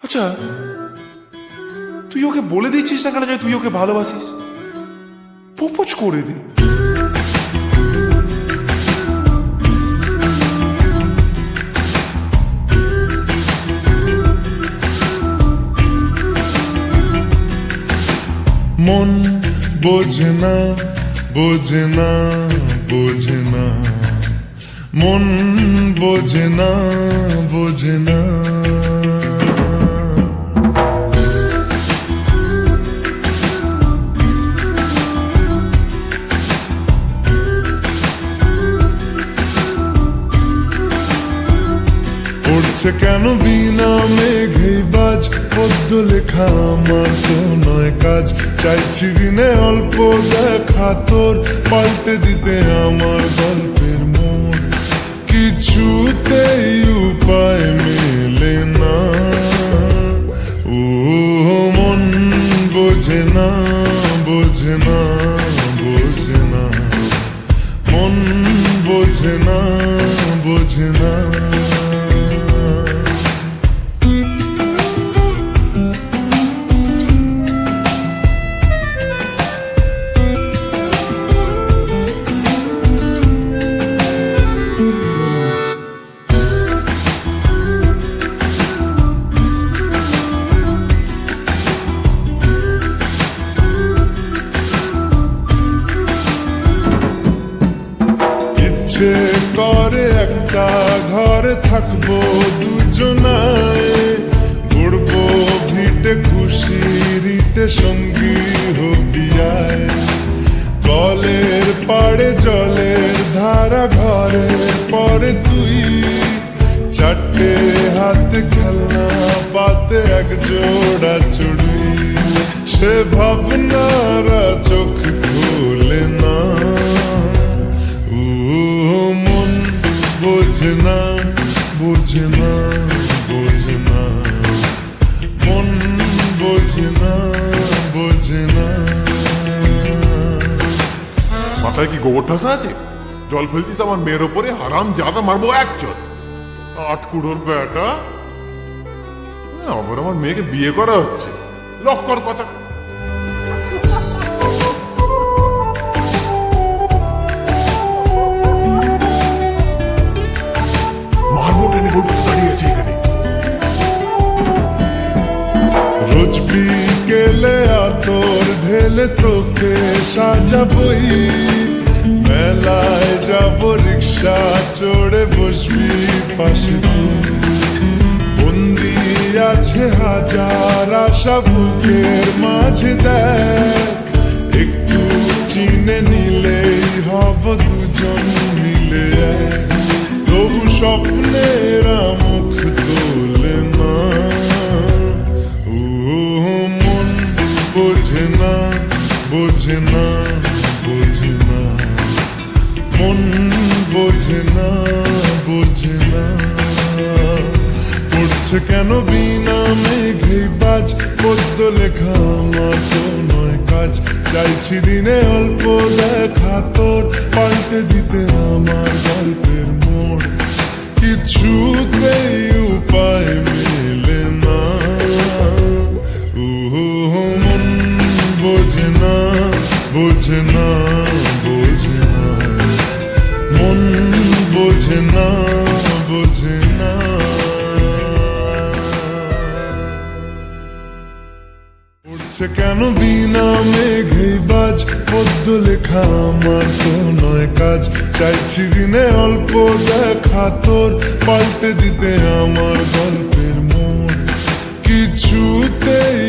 আচ্ছা, তুই ওকে বলে দিচ্ছিস না কেন যে তুই ওকে ভালোবাসিস? প্রপোজ করে দে। মন বোঝে না, বোঝে না, বোঝে না, মন বোঝে না, বোঝে না। পড়ছে কেন বিনা মেঘে বাজ, পদ্য লেখা আমার তো নয় কাজ। চাইছি দিনে অল্প দেখা তোর, পাল্টে দিতে আমার গল্পের মোড়। কিছুতেই উপায় মেলে না, ও মন বোঝে না, বোঝে না, বোঝে না, মন বোঝে না, বোঝে না। ইচ্ছে করে একটা ঘরে থাকবো দুজনায়, ঘুরবো ভিটে খুশি রিটে সঙ্গী হবিয়ায়। কলের পাড়ে জলের ধারা ঘরে পরে তুই, চারটে হাতে খেলনা পাতে এক জোড়া চুড়ি। সে ভাবনারা চোখ খুলে না, মন বোঝে না, বোঝে না, বোঝে না, মন বোঝে না, বোঝে না। মাথায় কি গোবর ঠাসা আছে? জল ফেলতিস আমার মেয়ের ওপরে, হারাম জাদা মারবো এক চল। আটকুড়োর বেটা, আবার আমার মেয়েকে বিয়ে করা হচ্ছে। লক্কর কথা। মারবো টেনে বলবো তো দাঁড়িয়ে আছে এখানে। রোজ বিকেলে আতর ঢেলে তোকে সাজাবই, মেলায় যাব রিক্সা চড়ে বসবি পাশে তুই। বন্দি আছে হাজার আশা বুকের মাঝে, দেখ একটু চিনে নিলেই হব দুজন মিলে এক। তবু স্বপ্নেরা মুখ তোলে না, ও মন বোঝে না, বোঝে না, বোঝে না, মন বোঝে না, বোঝে না। পড়ছে কেন বিনা মেঘে বাজ, পদ্য লেখা আমার তো নয় কাজ। চাইছি দিনে অল্প দেখা তোর, পাল্টে দিতে আমার গল্পের মোড়। কিছুতেই উপায় মেলে না, ও মন বোঝে না, বোঝে না, বোঝে না, মন বোঝে না, বোঝে না। পড়ছে কেন বিনা মেঘে বাজ, পদ্য লেখা আমার তো নয় কাজ। চাইছি দিনে অল্প দেখা তোর, পাল্টে দিতে আমার গল্পের মোড়। কিছুতেই